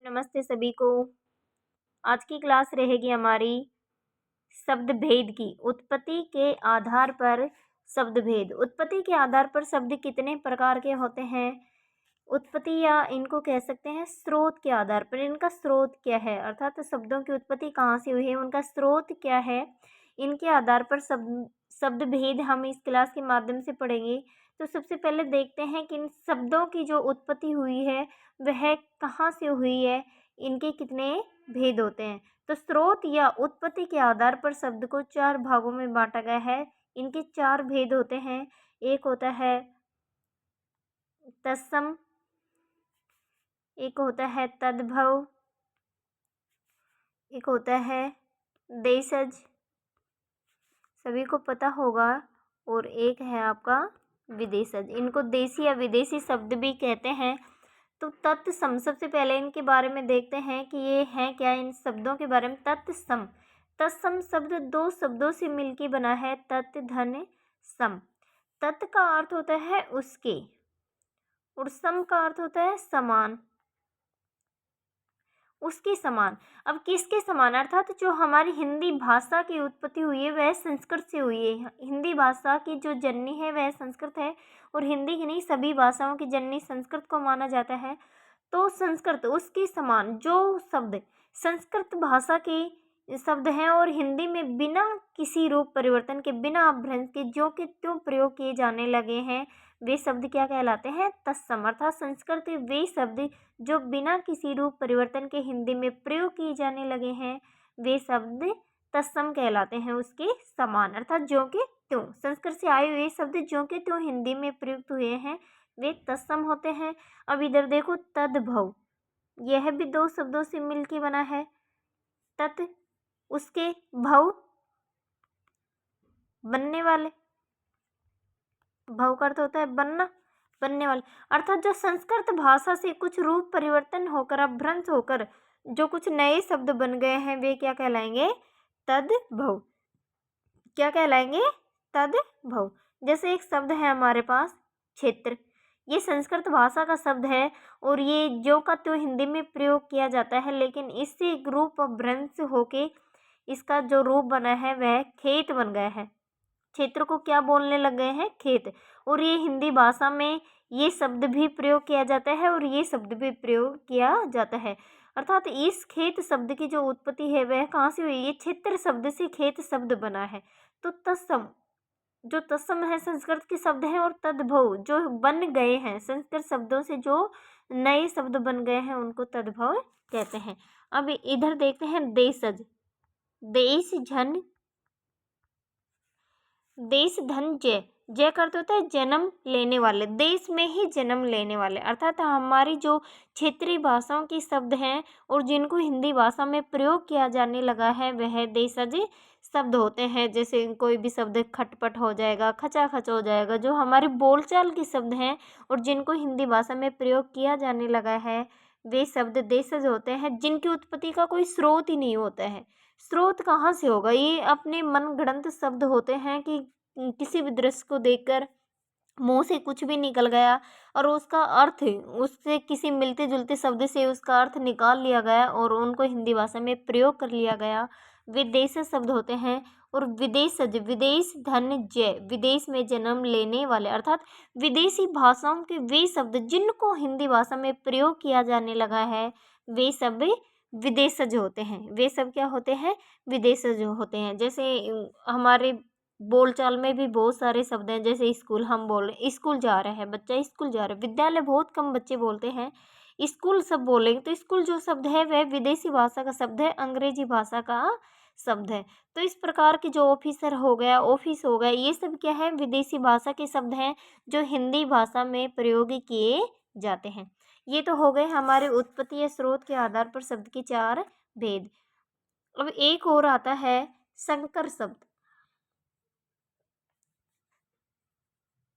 नमस्ते सभी को। आज की क्लास रहेगी हमारी शब्द भेद की। उत्पत्ति के आधार पर शब्द भेद। उत्पत्ति के आधार पर शब्द कितने प्रकार के होते हैं? उत्पत्ति या इनको कह सकते हैं स्रोत के आधार पर। इनका स्रोत क्या है, अर्थात शब्दों की उत्पत्ति कहाँ से हुई है, उनका स्रोत क्या है, इनके आधार पर शब्द भेद हम इस क्लास के माध्यम से पढ़ेंगे। तो सबसे पहले देखते हैं कि इन शब्दों की जो उत्पत्ति हुई है वह कहाँ से हुई है, इनके कितने भेद होते हैं। तो स्रोत या उत्पत्ति के आधार पर शब्द को 4 भागों में बांटा गया है। इनके 4 भेद होते हैं। एक होता है तत्सम, एक होता है तद्भव, एक होता है देशज, सभी को पता होगा, और एक है आपका विदेशज। इनको देशी या विदेशी शब्द भी कहते हैं। तो तत्सम, सबसे पहले इनके बारे में देखते हैं कि ये हैं क्या। इन शब्दों के बारे में तत्सम। तत्सम शब्द 2 शब्दों से मिलकर बना है, तत् धन सम। तत् का अर्थ होता है उसके और सम का अर्थ होता है समान, उसके समान। अब किसके समान, अर्थात जो हमारी हिंदी भाषा की उत्पत्ति हुई है वह संस्कृत से हुई है। हिंदी भाषा की जो जननी है वह संस्कृत है, और हिंदी की नहीं सभी भाषाओं की जननी संस्कृत को माना जाता है। तो संस्कृत उसके समान जो शब्द संस्कृत भाषा के शब्द हैं और हिंदी में बिना किसी रूप परिवर्तन के, बिना अपभ्रंश के जो कि त्यों प्रयोग किए जाने लगे हैं, वे शब्द क्या कहलाते हैं? तत्सम। अर्थात संस्कृत वे शब्द जो बिना किसी रूप परिवर्तन के हिंदी में प्रयोग किए जाने लगे हैं, वे शब्द तत्सम कहलाते हैं, उसके समान। अर्थात ज्यों के त्यों संस्कृत से आए हुए शब्द ज्यों के त्यों हिंदी में प्रयुक्त हुए हैं वे तत्सम होते हैं। अब इधर देखो तद्भव, यह भी 2 शब्दों से मिलकर बना है। तत् उसके, भव बनने वाले, भव का अर्थ होता है बनना, बनने वाले। अर्थात जो संस्कृत भाषा से कुछ रूप परिवर्तन होकर, अपभ्रंश होकर जो कुछ नए शब्द बन गए हैं वे क्या कहलाएंगे? तद्भव। क्या कहलाएंगे? तद्भव। जैसे एक शब्द है हमारे पास क्षेत्र, ये संस्कृत भाषा का शब्द है और ये जो का त्यों हिंदी में प्रयोग किया जाता है, लेकिन इससे एक रूप अपभ्रंश होके इसका जो रूप बना है वह खेत बन गया है। क्षेत्र को क्या बोलने लग गए हैं? खेत। और ये हिंदी भाषा में ये शब्द भी प्रयोग किया जाता है और ये शब्द भी प्रयोग किया जाता है। अर्थात इस खेत शब्द की जो उत्पत्ति है वह कहाँ से हुई? ये क्षेत्र शब्द से खेत शब्द बना है। तो तत्सम, जो तत्सम है संस्कृत के शब्द हैं, और तद्भव जो बन गए हैं संस्कृत शब्दों से, जो नए शब्द बन गए हैं उनको तद्भव कहते हैं। अब इधर देखते हैं देशज। देश झन, देश धन जय, जय का अर्थ होता है जन्म लेने वाले, देश में ही जन्म लेने वाले। अर्थात हमारी जो क्षेत्रीय भाषाओं के शब्द हैं और जिनको हिंदी भाषा में प्रयोग किया जाने लगा है वह देशज शब्द होते हैं। जैसे कोई भी शब्द खटपट हो जाएगा, खचाखच हो जाएगा, जो हमारे बोलचाल के शब्द हैं और जिनको हिंदी भाषा में प्रयोग किया जाने लगा है वे शब्द देशज होते हैं, जिनकी उत्पत्ति का कोई स्रोत ही नहीं होता है। स्रोत कहाँ से होगा? ये अपने मनगढ़ंत शब्द होते हैं कि किसी भी दृश्य को देखकर मुंह से कुछ भी निकल गया और उसका अर्थ उससे किसी मिलते जुलते शब्द से उसका अर्थ निकाल लिया गया और उनको हिंदी भाषा में प्रयोग कर लिया गया, वे देशज शब्द होते हैं। और विदेशज, विदेश धन जय, विदेश में जन्म लेने वाले, अर्थात विदेशी भाषाओं के वे शब्द जिनको हिंदी भाषा में प्रयोग किया जाने लगा है वे सब विदेशज होते हैं। वे सब क्या होते हैं? विदेशज होते हैं। जैसे हमारे बोलचाल में भी बहुत सारे शब्द हैं, जैसे स्कूल, हम बोल रहे स्कूल जा रहे हैं, बच्चा स्कूल जा रहा है। विद्यालय बहुत कम बच्चे बोलते हैं, स्कूल सब बोलेंगे। तो स्कूल जो शब्द है वह विदेशी भाषा का शब्द है, अंग्रेजी भाषा का शब्द है। तो इस प्रकार के जो ऑफिसर हो गया, ऑफिस हो गया, ये सब क्या है? विदेशी भाषा के शब्द हैं जो हिंदी भाषा में प्रयोग किए जाते हैं। ये तो हो गए हमारे उत्पत्ति या स्रोत के आधार पर शब्द के 4 भेद। अब एक और आता है संकर शब्द।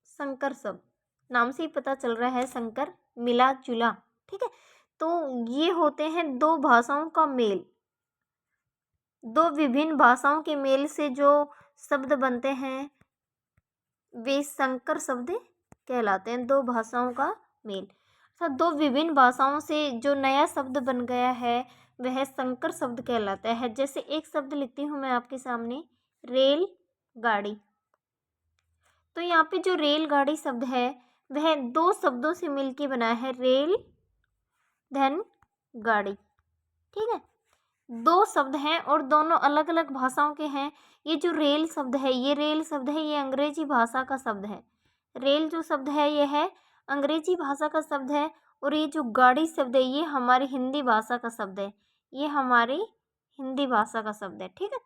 संकर शब्द नाम से ही पता चल रहा है, संकर मिला जुला, ठीक है। तो ये होते हैं 2 भाषाओं का मेल, 2 विभिन्न भाषाओं के मेल से जो शब्द बनते हैं वे संकर शब्द कहलाते हैं। 2 भाषाओं का मेल, दो विभिन्न भाषाओं से जो नया शब्द बन गया है वह संकर शब्द कहलाता है। जैसे एक शब्द लिखती हूँ मैं आपके सामने, रेल गाड़ी। तो यहाँ पे जो रेलगाड़ी शब्द है वह दो शब्दों से मिलके बना है, रेल धन गाड़ी। ठीक है, दो शब्द हैं और दोनों अलग अलग भाषाओं के हैं। ये जो रेल शब्द है, ये रेल शब्द है, ये अंग्रेजी भाषा का शब्द है। रेल जो शब्द है ये है अंग्रेजी भाषा का शब्द है, और ये जो गाड़ी शब्द है ये हमारी हिंदी भाषा का शब्द है। ये हमारी हिंदी भाषा का शब्द है। ठीक है,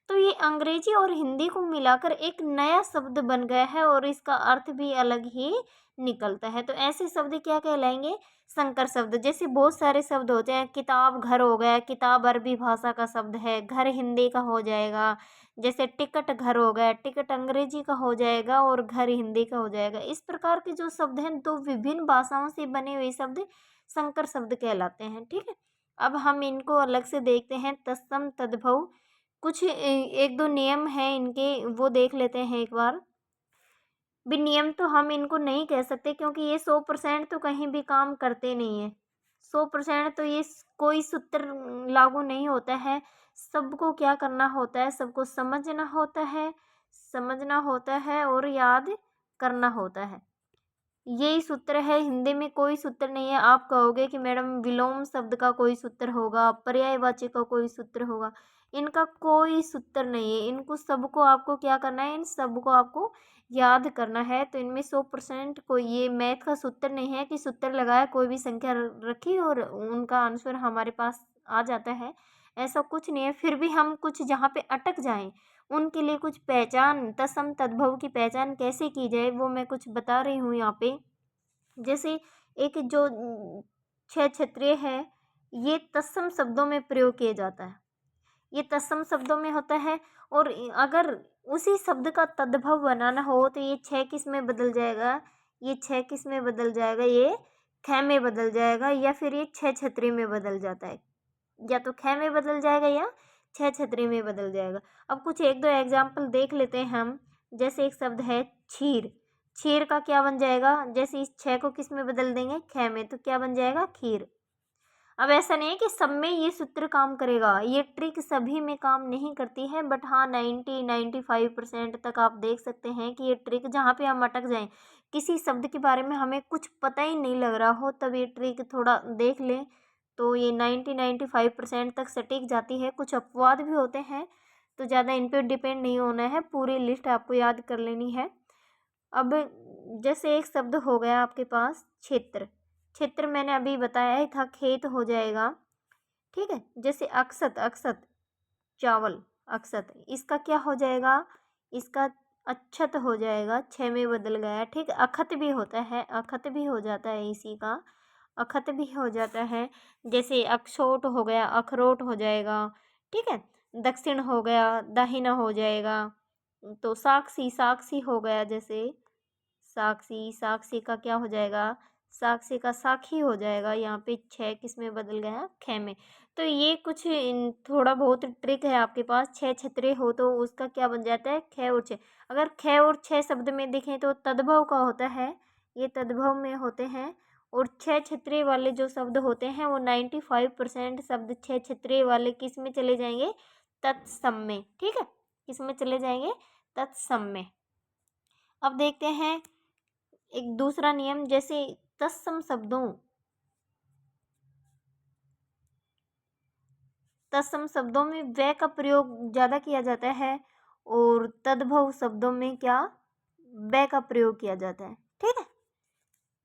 तो ये अंग्रेजी और हिंदी को मिलाकर एक नया शब्द बन गया है और इसका अर्थ भी अलग ही निकलता है। तो ऐसे शब्द क्या कहलाएंगे, संकर शब्द। जैसे बहुत सारे शब्द होते हैं, किताब घर हो गया, किताब अरबी भाषा का शब्द है, घर हिंदी का हो जाएगा। जैसे टिकट घर हो गया, टिकट अंग्रेजी का हो जाएगा और घर हिंदी का हो जाएगा। इस प्रकार के जो शब्द हैं दो विभिन्न भाषाओं से बने हुए शब्द संकर शब्द कहलाते हैं। ठीक है, अब हम इनको अलग से देखते हैं। तत्सम तद्भव, कुछ एक दो नियम हैं इनके, वो देख लेते हैं एक बार। भी नियम तो हम इनको नहीं कह सकते क्योंकि ये 100% तो कहीं भी काम करते नहीं है। 100% तो ये कोई सूत्र लागू नहीं होता है। सबको क्या करना होता है, सबको समझना होता है और याद करना होता है। यही सूत्र है, हिंदी में कोई सूत्र नहीं है। आप कहोगे कि मैडम विलोम शब्द का कोई सूत्र होगा, पर्यायवाची का कोई सूत्र होगा, इनका कोई सूत्र नहीं है। इनको सबको आपको क्या करना है, इन सबको आपको याद करना है। तो इनमें 100% कोई ये मैथ का सूत्र नहीं है कि सूत्र लगाया, कोई भी संख्या रखी और उनका आंसर हमारे पास आ जाता है, ऐसा कुछ नहीं है। फिर भी हम कुछ जहाँ पे अटक जाएं उनके लिए कुछ पहचान, तत्सम तद्भव की पहचान कैसे की जाए वो मैं कुछ बता रही हूँ यहाँ पे। जैसे एक जो छह क्षत्रिय है, ये तत्सम शब्दों में प्रयोग किया जाता है। ये तत्सम शब्दों में होता है, और अगर उसी शब्द का तद्भव बनाना हो तो ये छह किस में बदल जाएगा, ये छह किस में बदल जाएगा, ये ख में बदल जाएगा, या फिर ये छह छत्री में बदल जाता है। या तो ख में बदल जाएगा या छह छत्री में बदल जाएगा। अब कुछ एक दो एग्जाम्पल देख लेते हैं हम। जैसे एक शब्द है क्षीर, क्षीर का क्या बन जाएगा, जैसे इस छह को किस में बदल देंगे, ख में, तो क्या बन जाएगा, खीर। अब ऐसा नहीं है कि सब में ये सूत्र काम करेगा, ये ट्रिक सभी में काम नहीं करती है, बट हाँ 95% तक आप देख सकते हैं कि ये ट्रिक, जहाँ पे हम अटक जाएं, किसी शब्द के बारे में हमें कुछ पता ही नहीं लग रहा हो, तब ये ट्रिक थोड़ा देख लें तो ये 95% तक सटीक जाती है। कुछ अपवाद भी होते हैं तो ज़्यादा इन पर डिपेंड नहीं होना है, पूरी लिस्ट आपको याद कर लेनी है। अब जैसे एक शब्द हो गया आपके पास क्षेत्र, क्षेत्र मैंने अभी बताया ही था, खेत हो जाएगा। ठीक है, जैसे अक्षत, अक्षत चावल, अक्षत, इसका क्या हो जाएगा, इसका अक्षत हो जाएगा, छः में बदल गया। ठीक है, अखत भी होता है, अखत भी हो जाता है, इसी का अखत भी हो जाता है। जैसे अक्षोट हो गया, अखरोट हो जाएगा। ठीक है, दक्षिण हो गया, दाहिना हो जाएगा। तो साक्षी, साक्षी हो गया, जैसे साक्षी, साक्षी का क्या हो जाएगा, साक्षी का साखी हो जाएगा। यहाँ पे छः किस में बदल गया, ख में। तो ये कुछ थोड़ा बहुत ट्रिक है आपके पास। छः छत्रे हो तो उसका क्या बन जाता है, ख और छः। अगर ख और छः शब्द में देखें तो तद्भव का होता है, ये तद्भव में होते हैं। और छः छत्रे वाले जो शब्द होते हैं वो 95% शब्द छः छत्रे वाले किस में चले जाएंगे, तत्सम में। ठीक है, किस में चले जाएंगे, तत्सम में। अब देखते हैं एक दूसरा नियम। जैसे तत्सम शब्दों में व का प्रयोग ज़्यादा किया जाता है, और तद्भव शब्दों में क्या, व का प्रयोग किया जाता है। ठीक है,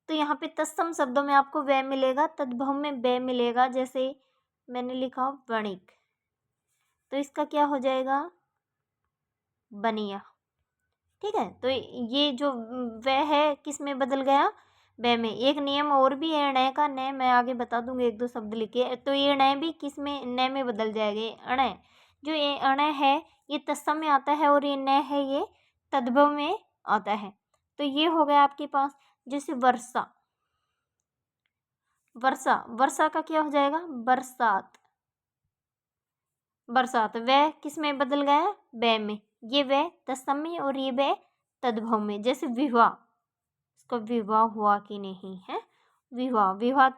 तो यहाँ पे तत्सम शब्दों में आपको व मिलेगा, तद्भव में ब मिलेगा। जैसे मैंने लिखा वणिक, तो इसका क्या हो जाएगा, बनिया। ठीक है, तो ये जो व है किस में बदल गया, ब में। एक नियम और भी है ण का, न मैं आगे बता दूंगी, एक दो शब्द लिखे तो ये ण भी किस में, न में बदल जाएंगे। अण, जो ये अण है ये तत्सम में आता है, और ये न है ये तद्भव में आता है। तो ये हो गया आपके पास। जैसे वर्षा, वर्षा, वर्षा का क्या हो जाएगा, बरसात, बरसात। वह किस में बदल गया, ब में। ये वह तत्सम में और ये वह तद्भव में। जैसे विवाह, इसका विवाह हुआ कि नहीं है, विवाह। विवाह,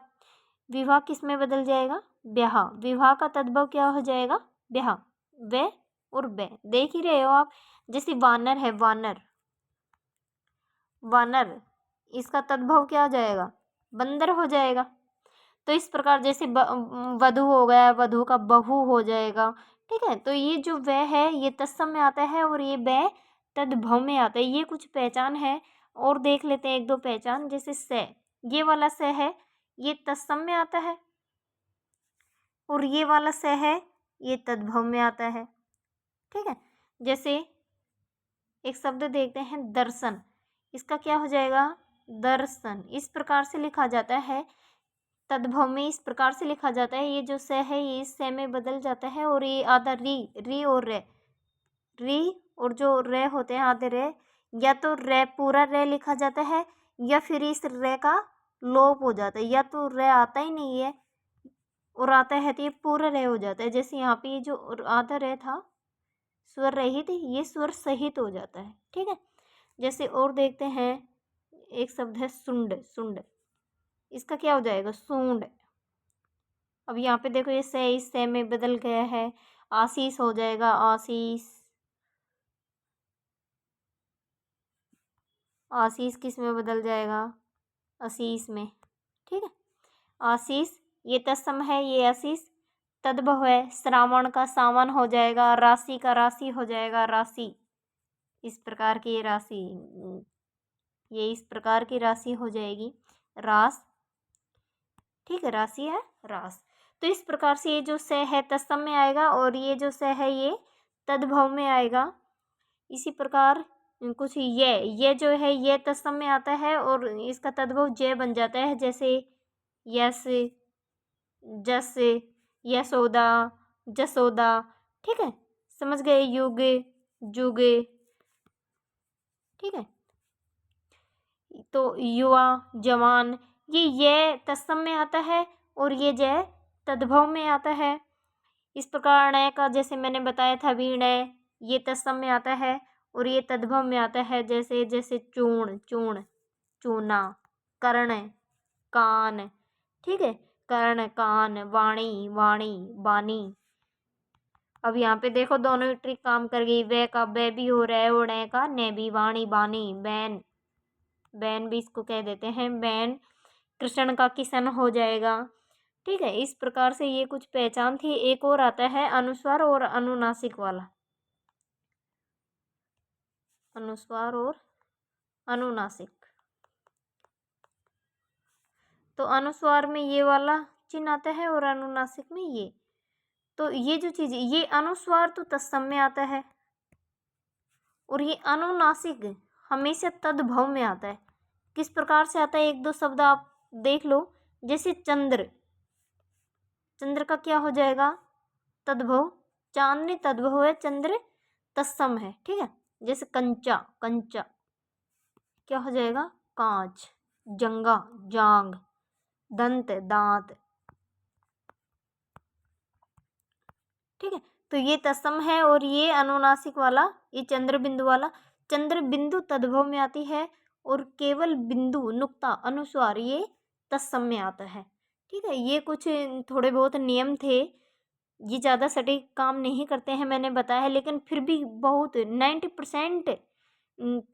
विवाह किस में बदल जाएगा? ब्याह। विवाह का तद्भव क्या हो जाएगा? ब्याह। वे और बे, देख ही रहे हो आप। जैसे वानर है, वानर, वानर, इसका तद्भव क्या हो जाएगा? बंदर हो जाएगा। तो इस प्रकार जैसे वधु हो गया, वधु का बहू हो जाएगा। ठीक है, तो ये जो वह है ये तत्सम में आता है और ये बै तद्भव में आता है। ये कुछ पहचान है। और देख लेते हैं एक दो पहचान। जैसे से, ये वाला से है, ये तत्सम में आता है, और ये वाला से है, ये तद्भव में आता है। ठीक है, जैसे एक शब्द देखते हैं दर्शन, इसका क्या हो जाएगा? दर्शन। इस प्रकार से लिखा जाता है, तद्भव में इस प्रकार से लिखा जाता है। ये जो से है ये इस से में बदल जाता है, और ये आधा री, री और रे, री और जो रे होते हैं आधे रे, या तो रे पूरा रे लिखा जाता है, या फिर इस रे का लोप हो जाता है, या तो रे आता ही नहीं है और आता है तो ये पूरा रे हो जाता है। जैसे यहाँ पे ये जो आधा रे था स्वर रहित, ये स्वर सहित हो जाता है। ठीक है, जैसे और देखते हैं एक शब्द है सुंड, सुंड, इसका क्या हो जाएगा? सूंड। अब यहाँ पे देखो ये से इस से में बदल गया है, आशीष हो जाएगा, आशीष। आशीष किस में बदल जाएगा? आशीष में। ठीक है, आशीष ये तत्सम है, ये आशीष तद्भव है। श्रावण का सावन हो जाएगा, राशि का राशि हो जाएगा, राशि। इस प्रकार की ये राशि, ये इस प्रकार की राशि हो जाएगी, रास। ठीक है, राशि है रास। तो इस प्रकार से ये जो से है तत्सम में आएगा, और ये जो से है ये तद्भव में आएगा। इसी प्रकार कुछ ये जो है ये तत्सम में आता है और इसका तद्भव जय बन जाता है। जैसे यस, जस, यशोदा, जसोदा। ठीक है, समझ गए? युग, जुग। ठीक है, तो युवा, जवान, ये तत्सम में आता है और ये जय तद्भव में आता है। इस प्रकार णय का जैसे मैंने बताया था विणय, ये तत्सम में आता है और ये तद्भव में आता है। जैसे जैसे चूर्ण, चूर्ण, चूना, कर्ण, कान। ठीक है, कर्ण, कान, वाणी, वाणी, बानी। अब यहाँ पे देखो दोनों ही ट्रिक काम कर गई। वे का वे भी हो रहा है और णय का ने भी, वाणी, बानी, बैन, बैन भी इसको कह देते हैं, बैन। कृष्ण का किशन हो जाएगा। ठीक है, इस प्रकार से ये कुछ पहचान थी। एक और आता है अनुस्वार और अनुनासिक वाला, अनुस्वार और अनुनासिक। तो अनुस्वार में ये वाला चिन्ह आता है और अनुनासिक में ये। तो ये जो चीज़, ये अनुस्वार तो तत्सम में आता है और ये अनुनासिक हमेशा तद्भव में आता है। किस प्रकार से आता है? एक दो शब्द आप देख लो। जैसे चंद्र, चंद्र का क्या हो जाएगा? तद्भव। चांदनी तद्भव है, चंद्र तत्सम है। ठीक है, जैसे कंचा, कंचा क्या हो जाएगा? कांच। जंगा, जांग। दंत, दांत। ठीक है, तो ये तत्सम है और ये अनुनासिक वाला, ये चंद्र बिंदु वाला। चंद्र बिंदु तद्भव में आती है और केवल बिंदु, नुक्ता, अनुस्वार ये तत्सम में आता है। ठीक है, ये कुछ थोड़े बहुत नियम थे। ये ज़्यादा सटीक काम नहीं करते हैं मैंने बताया है, लेकिन फिर भी बहुत 90%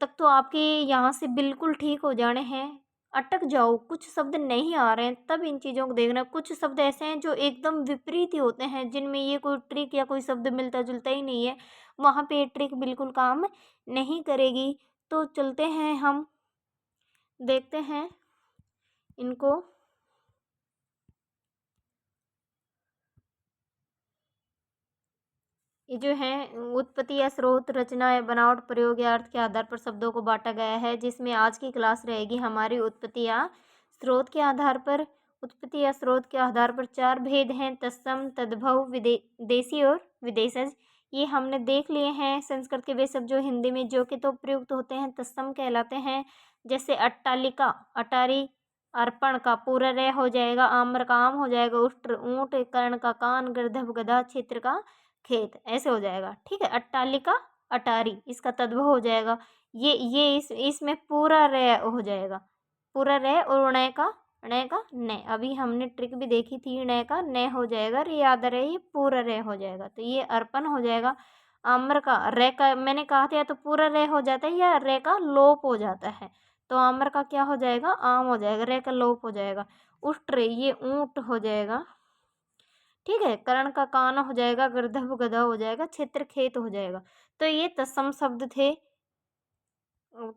तक तो आपके यहाँ से बिल्कुल ठीक हो जाने हैं। अटक जाओ, कुछ शब्द नहीं आ रहे हैं, तब इन चीज़ों को देखना। कुछ शब्द ऐसे हैं जो एकदम विपरीत ही होते हैं, जिनमें ये कोई ट्रिक या कोई शब्द मिलता जुलता ही नहीं है, वहाँ पे ट्रिक बिल्कुल काम नहीं करेगी। तो चलते हैं, हम देखते हैं इनको। ये जो है उत्पत्ति या स्रोत, रचना या बनावट, प्रयोग या अर्थ के आधार पर शब्दों को बांटा गया है, जिसमें आज की क्लास रहेगी हमारी उत्पत्ति या स्रोत के आधार पर। उत्पत्ति या स्रोत के आधार पर चार भेद हैं: तत्सम, तद्भव, देशी और विदेशज। ये हमने देख लिए हैं। संस्कृत के वे शब्द जो हिंदी में जो के तो प्रयुक्त होते हैं तत्सम कहलाते हैं। जैसे अट्टालिका, अटारी, अर्पण का पूरा रे हो जाएगा, आम्र का आम हो जाएगा, उष्ट्र ऊंट, कर्ण का कान, गर्दभ गधा, क्षेत्र का खेत, ऐसे हो जाएगा। ठीक है, अट्टालिका, अटारी, इसका तद्भव हो जाएगा। ये इसमें पूरा रे हो जाएगा, पूरा रे और णय का ण का न, अभी हमने ट्रिक भी देखी थी, ण का न हो जाएगा, रे याद रहे ये पूरा रे हो जाएगा, तो ये अर्पण हो जाएगा। आम्र का रे का मैंने कहा था या तो पूरा रे हो जाता है या रे का लोप हो जाता है, तो आम्र का क्या हो जाएगा, आम हो जाएगा, रे का लोप हो जाएगा। उष्ट्र ये ऊंट हो जाएगा, ठीक है। कर्ण का कान हो जाएगा, गर्दभ गधा हो जाएगा, क्षेत्र खेत हो जाएगा। तो ये तत्सम शब्द थे।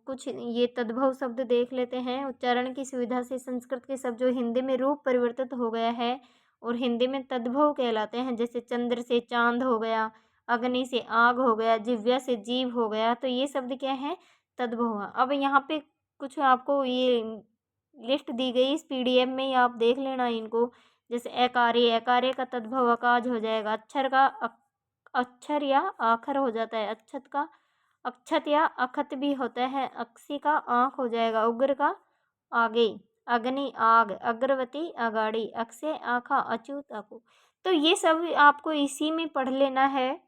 कुछ ये तद्भव शब्द देख लेते हैं। उच्चारण की सुविधा से संस्कृत के शब्द जो हिंदी में रूप परिवर्तित हो गया है और हिंदी में तद्भव कहलाते हैं, जैसे चंद्र से चांद हो गया, अग्नि से आग हो गया, जिव्या से जीव हो गया, तो ये शब्द क्या है, तद्भव। अब यहाँ पे कुछ आपको ये लिस्ट दी गई इस पीडीएफ में, ही आप देख लेना इनको। जैसे एकार्य, एकार्य का तद्भव अकाज हो जाएगा, अक्षर का अक्षर या आखर हो जाता है, अक्षत का अक्षत या अखत भी होता है, अक्षी का आँख हो जाएगा, उग्र का आगे, अग्नि आग, अग्रवती अगाड़ी, अक्षय आँखा, अच्युत आकू। तो ये सब आपको इसी में पढ़ लेना है।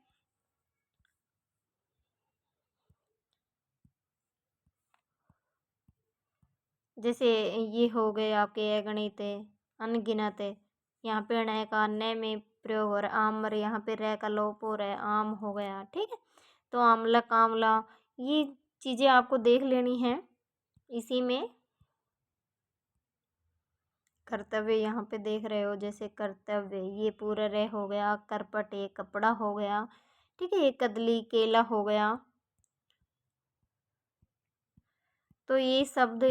जैसे ये हो गए आपके अगणित, अनगिनत, यहाँ पे ण का न में प्रयोग हो रहा है, आम्र, यहाँ पे रे का लोप हो रहा है, आम हो गया, ठीक है। तो आमलक, आंवला, ये चीज़ें आपको देख लेनी है इसी में। कर्तव्य यहाँ पे देख रहे हो, जैसे कर्तव्य ये पूरा रे हो गया, करपट ये कपड़ा हो गया, ठीक है, ये कदली केला हो गया। तो ये शब्द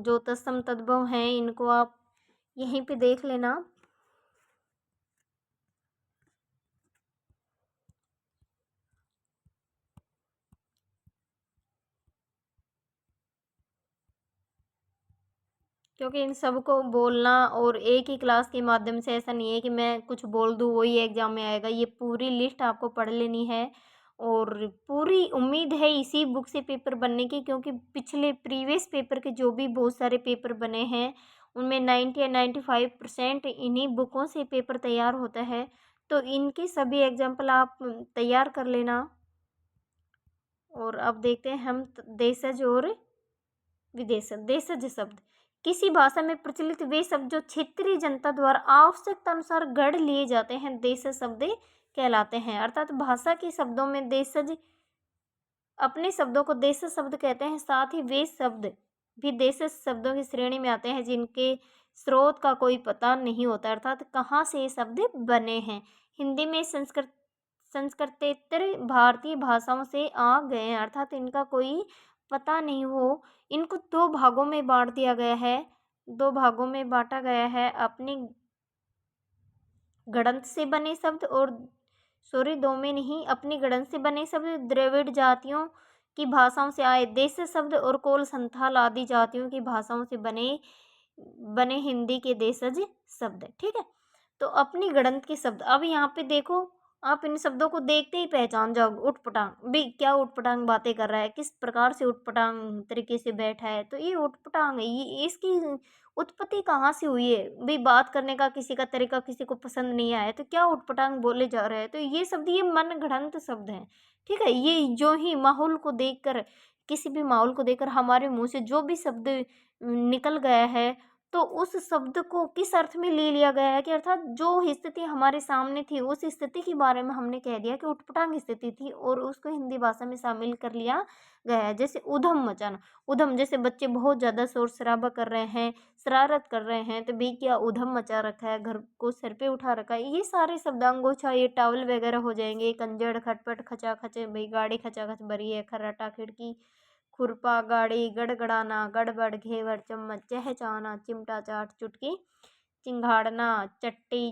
जो तत्सम तद्भव हैं इनको आप यहीं पे देख लेना। क्योंकि इन सबको बोलना और एक ही क्लास के माध्यम से, ऐसा नहीं है कि मैं कुछ बोल दूँ वही एग्जाम में आएगा, ये पूरी लिस्ट आपको पढ़ लेनी है। और पूरी उम्मीद है इसी बुक से पेपर बनने की, क्योंकि पिछले प्रीवियस पेपर के जो भी बहुत सारे पेपर बने हैं उनमें 90 या 95% इन्हीं बुकों से पेपर तैयार होता है। तो इनके सभी एग्जाम्पल आप तैयार कर लेना। और अब देखते हैं हम देशज और विदेशज। देशज शब्द किसी भाषा में प्रचलित वे शब्द जो क्षेत्रीय जनता द्वारा आवश्यकता अनुसार गढ़ लिए जाते हैं, देशज शब्द कहलाते हैं। अर्थात भाषा के शब्दों में देशज अपने शब्दों को देशज शब्द कहते हैं, साथ ही वे शब्द भी देशज शब्दों की श्रेणी में आते हैं जिनके स्रोत का कोई पता नहीं होता, अर्थात कहाँ से ये शब्द बने हैं। हिंदी में संस्कृतेतर भारतीय भाषाओं से आ गए हैं, अर्थात इनका कोई पता नहीं हो। इनको दो भागों में बांट दिया गया है, दो भागों में बांटा गया है, अपनी गणंत से बने शब्द और सॉरी दो में नहीं, अपनी गणंत से बने शब्द, द्रविड़ जातियों की भाषाओं से आए देश शब्द और कोल संथाल आदि जातियों की भाषाओं से बने बने हिंदी के देशज शब्द, ठीक है। तो अपनी गणंत के शब्द, अब यहाँ पे देखो आप इन शब्दों को देखते ही पहचान जाओगे। उटपटांग भी क्या उटपटांग बातें कर रहा है, किस प्रकार से उटपटांग तरीके से बैठा है, तो ये उटपटांग है। ये इसकी उत्पत्ति कहाँ से हुई है भाई, बात करने का किसी का तरीका किसी को पसंद नहीं आया तो क्या उटपटांग बोले जा रहे हैं, तो ये शब्द ये मन गढ़ंत शब्द हैं, ठीक है। ये जो ही माहौल को देखकर, किसी भी माहौल को देखकर हमारे मुंह से जो भी शब्द निकल गया है, तो उस शब्द को किस अर्थ में ले लिया गया है कि अर्थात जो स्थिति हमारे सामने थी उस स्थिति के बारे में हमने कह दिया कि उटपटांग स्थिति थी और उसको हिंदी भाषा में शामिल कर लिया गया है। जैसे उधम मचाना, उधम जैसे बच्चे बहुत ज़्यादा शोर शराबा कर रहे हैं, शरारत कर रहे हैं, तो भाई क्या उधम मचा रखा है, घर को सिर पे उठा रखा है, ये सारे शब्द अंगोछा ये टावल वगैरह हो जाएंगे। कंजड़, खटपट, खचा खच, भाई गाड़ी खचा खच भरी है, खर्राटा खिड़की, खुरपा, गाड़ी, गड़गड़ाना, गड़बड़, घेवर, चम्मच, चहचहाना, चिमटा, चाट, चुटकी, चिंघाड़ना, चट्टी,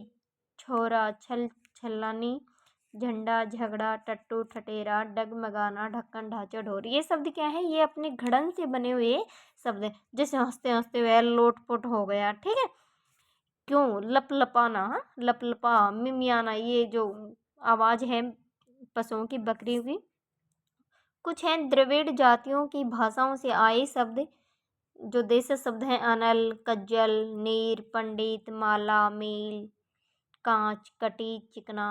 छोरा, छल छलानी, झंडा, झगड़ा, टट्टू, ठटेरा, डगमगाना, ढक्कन, ढांचा, ढोर, ये शब्द क्या है, ये अपने घड़न से बने हुए शब्द हैं। जैसे हंसते हंसते वह लोटपोट हो गया, ठीक है। क्यों, लपलपाना, हाँ, लपलपा, मिमियाना, ये जो आवाज़ है पशुओं की, बकरी की। कुछ हैं द्रविड़ जातियों की भाषाओं से आए शब्द जो देश शब्द हैं, अनल, कज्जल, नीर, पंडित, माला, मील, कांच, कटी, चिकना,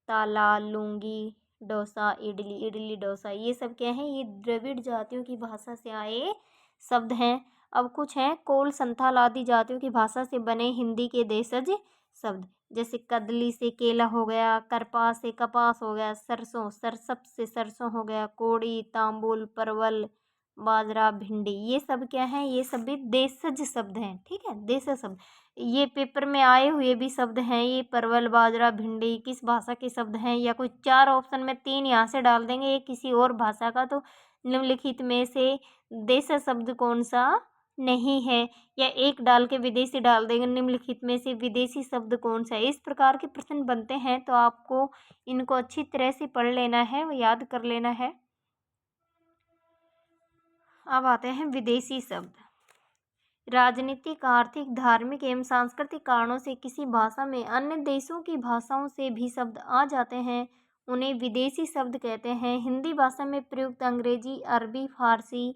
ताला, लूंगी, डोसा, इडली, इडली डोसा, ये सब क्या है, ये द्रविड़ जातियों की भाषा से आए शब्द हैं। अब कुछ हैं कोल, संथाल आदि जातियों की भाषा से बने हिंदी के देशज शब्द, जैसे कदली से केला हो गया, करपा से कपास हो गया, सरसों सरसप से सरसों हो गया, कोड़ी, तांबुल, परवल, बाजरा, भिंडी, ये सब क्या हैं, ये सब भी देशज शब्द हैं। ठीक है, देशज शब्द। ये पेपर में आए हुए भी शब्द हैं। ये परवल, बाजरा, भिंडी किस भाषा के शब्द हैं, या कोई 4 ऑप्शन में 3 यहाँ से डाल देंगे, ये किसी और भाषा का, तो निम्नलिखित में से देशज शब्द कौन सा नहीं है, या एक डाल के विदेशी डाल देंगे, निम्नलिखित में से विदेशी शब्द कौन सा है। इस प्रकार के प्रश्न बनते हैं, तो आपको इनको अच्छी तरह से पढ़ लेना है, याद कर लेना है। अब आते हैं विदेशी शब्द। राजनीतिक, आर्थिक, धार्मिक एवं सांस्कृतिक कारणों से किसी भाषा में अन्य देशों की भाषाओं से भी शब्द आ जाते हैं, उन्हें विदेशी शब्द कहते हैं। हिंदी भाषा में प्रयुक्त अंग्रेजी, अरबी, फारसी,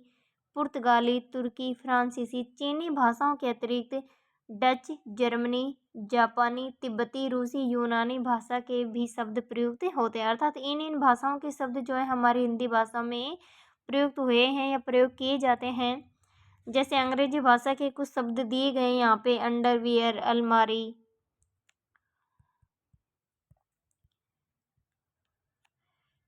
पुर्तगाली, तुर्की, फ्रांसीसी, चीनी भाषाओं के अतिरिक्त डच, जर्मनी, जापानी, तिब्बती, रूसी, यूनानी भाषा के भी शब्द प्रयुक्त होते हैं। अर्थात इन भाषाओं के शब्द जो है हमारी हिंदी भाषा में प्रयुक्त हुए हैं या प्रयोग किए जाते हैं। जैसे अंग्रेजी भाषा के कुछ शब्द दिए गए यहाँ पे, अंडरवियर, अलमारी,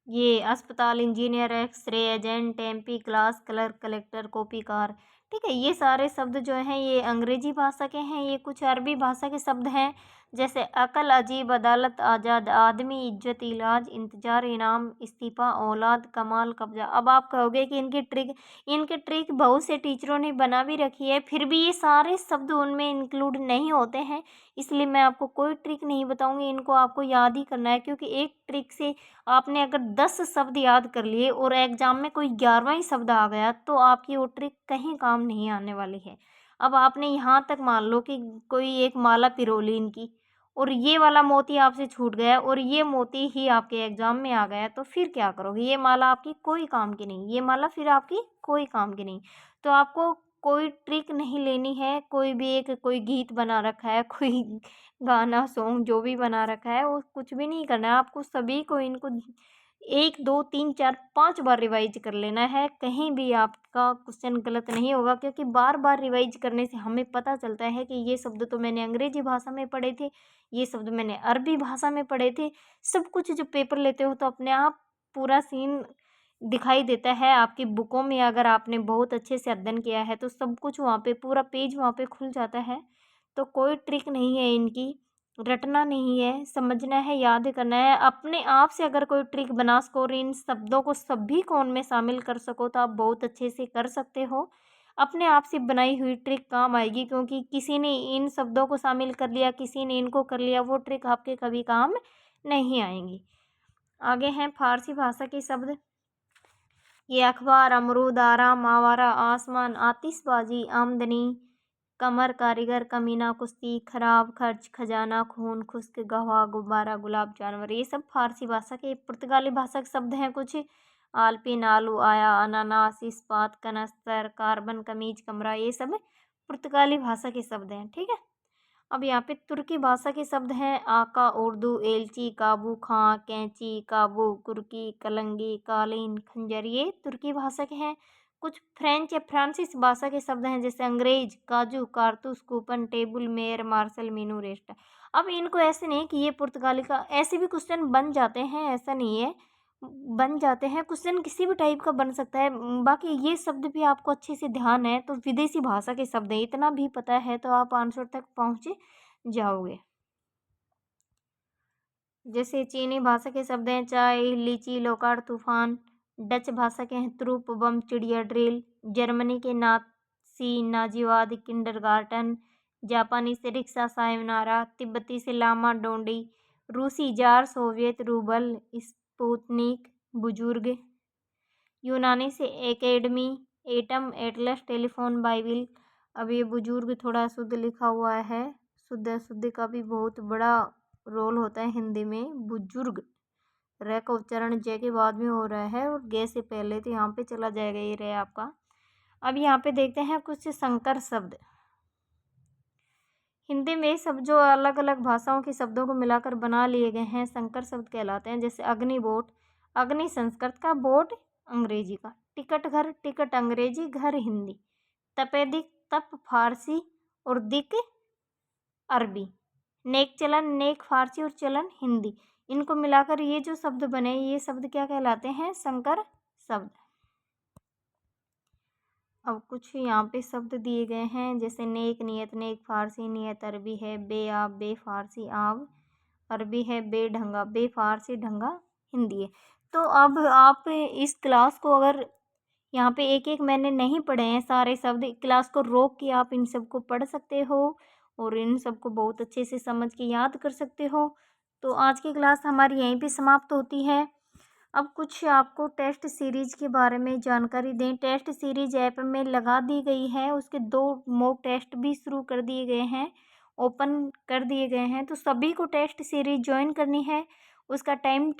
ये अस्पताल, engineer, x-ray, agent, MP, class, clerk, collector, कॉपीकार। ठीक है, ये सारे शब्द जो हैं ये अंग्रेजी भाषा के हैं। ये कुछ अरबी भाषा के शब्द हैं, जैसे अकल, अजीब, अदालत, आज़ाद, आदमी, इज्जत, इलाज, इंतजार, इनाम, इस्तीफा, औलाद, कमाल, कब्जा। अब आप कहोगे कि इनके ट्रिक बहुत से टीचरों ने बना भी रखी है, फिर भी ये सारे शब्द उनमें इंक्लूड नहीं होते हैं, इसलिए मैं आपको कोई ट्रिक नहीं बताऊंगी। इनको आपको याद ही करना है, क्योंकि एक ट्रिक से आपने अगर 10 शब्द याद कर लिए और एग्जाम में कोई 11वां ही शब्द आ गया, तो आपकी वो ट्रिक कहीं काम नहीं आने वाली है। अब आपने यहाँ तक मान लो कि कोई एक माला पिरो ली इनकी, और ये वाला मोती आपसे छूट गया और ये मोती ही आपके एग्जाम में आ गया, तो फिर क्या करोगे। ये माला आपकी कोई काम की नहीं, ये माला फिर आपकी कोई काम की नहीं। तो आपको कोई ट्रिक नहीं लेनी है। कोई भी एक कोई गीत बना रखा है, कोई गाना सॉन्ग जो भी बना रखा है, वो कुछ भी नहीं करना है आपको। सभी को इनको 1 2 3 4 5 बार रिवाइज कर लेना है, कहीं भी आपका क्वेश्चन गलत नहीं होगा, क्योंकि बार बार रिवाइज करने से हमें पता चलता है कि ये शब्द तो मैंने अंग्रेजी भाषा में पढ़े थे, ये शब्द मैंने अरबी भाषा में पढ़े थे। सब कुछ जब पेपर लेते हो तो अपने आप पूरा सीन दिखाई देता है आपकी बुकों में। अगर आपने बहुत अच्छे से अध्ययन किया है तो सब कुछ वहाँ पे, पूरा पेज वहाँ पे खुल जाता है। तो कोई ट्रिक नहीं है इनकी, रटना नहीं है, समझना है, याद करना है। अपने आप से अगर कोई ट्रिक बना सको और इन शब्दों को सभी को उनमें शामिल कर सको, तो आप बहुत अच्छे से कर सकते हो। अपने आप से बनाई हुई ट्रिक काम आएगी, क्योंकि किसी ने इन शब्दों को शामिल कर लिया, किसी ने इनको कर लिया, वो ट्रिक आपके कभी काम नहीं आएंगी। आगे हैं फारसी भाषा के शब्द। ये अखबार, अमरूद, आराम, आवारा, आसमान, आतिशबाजी, आमदनी, कमर, कारीगर, कमीना, कुश्ती, खराब, खर्च, खजाना, खून, खुश्क, गवाह, गुब्बारा, गुलाब, जानवर, ये सब फारसी भाषा के। पुर्तगाली भाषा के शब्द हैं कुछ, आलपिन, आलू, आया, अनानास, इस्पात, कनस्तर, कार्बन, कमीज, कमरा, ये सब पुर्तगाली भाषा के शब्द हैं। ठीक है, अब यहाँ पे तुर्की भाषा के शब्द हैं आका, उर्दू, एलची, काबू, खां, कैंची, काबू, कुर्की, कलंगी, कालीन, खंजर, ये तुर्की भाषा के हैं। कुछ फ्रेंच या फ्रांसीस भाषा के शब्द हैं, जैसे अंग्रेज, काजू, कारतूस, coupon, table, mayor, marshal, menu, rest. अब इनको ऐसे नहीं कि ये पुर्तगाली का, ऐसे भी क्वेश्चन बन जाते हैं, ऐसा नहीं है, बन जाते हैं क्वेश्चन, किसी भी टाइप का बन सकता है। बाकी ये शब्द भी आपको अच्छे से ध्यान है, तो विदेशी भाषा के शब्द हैं, इतना भी पता है तो आप आंसर तक पहुँच जाओगे। जैसे चीनी भाषा के शब्द हैं चाय, लीची, लोकार, तूफान। डच भाषा के हैं त्रुप, बम, चिड़िया, ड्रिल। जर्मनी के नाजी, नाजीवाद, किंडरगार्टन। जापानी से रिक्शा, सायोनारा। तिब्बती से लामा, डोंडी। रूसी जार, सोवियत रूबल, स्पुतनिक, बुजुर्ग। यूनानी से academy, atom, Atlas, telephone, Bible. अब ये बुजुर्ग थोड़ा शुद्ध लिखा हुआ है, शुद्ध अशुद्ध का भी बहुत बड़ा रोल होता है हिंदी में। बुजुर्ग, रे का उच्चारण जय के बाद में हो रहा है और गे से पहले, तो यहाँ पे चला जाएगा ये रे आपका। अब यहाँ पे देखते हैं कुछ संकर शब्द। हिंदी में सब जो अलग अलग भाषाओं के शब्दों को मिलाकर बना लिए गए हैं, संकर शब्द कहलाते हैं। जैसे अग्निबोट, अग्नि संस्कृत का, बोट अंग्रेजी का। टिकट घर, टिकट अंग्रेजी, घर हिंदी। तपेदिक, तप फारसी और दिक अरबी। नेक चलन, नेक फारसी और चलन हिंदी, इनको मिलाकर ये जो शब्द बने ये शब्द क्या कहलाते हैं? संकर शब्द। अब कुछ यहाँ पे शब्द दिए गए हैं, जैसे नेक नियत, नेक फारसी नियत अरबी है, बे आप, बे फारसी आव अरबी है, बेढंगा, बे फारसी ढंगा हिंदी है। तो अब आप इस क्लास को अगर यहाँ पे एक एक मैंने नहीं पढ़े हैं सारे शब्द, क्लास को रोक के आप इन सबको पढ़ सकते हो और इन सबको बहुत अच्छे से समझ के याद कर सकते हो। तो आज की क्लास हमारी यहीं पे समाप्त होती है। अब कुछ आपको टेस्ट सीरीज के बारे में जानकारी दें। टेस्ट सीरीज ऐप में लगा दी गई है, उसके 2 मॉक टेस्ट भी शुरू कर दिए गए हैं, ओपन कर दिए गए हैं। तो सभी को टेस्ट सीरीज ज्वाइन करनी है। उसका टाइम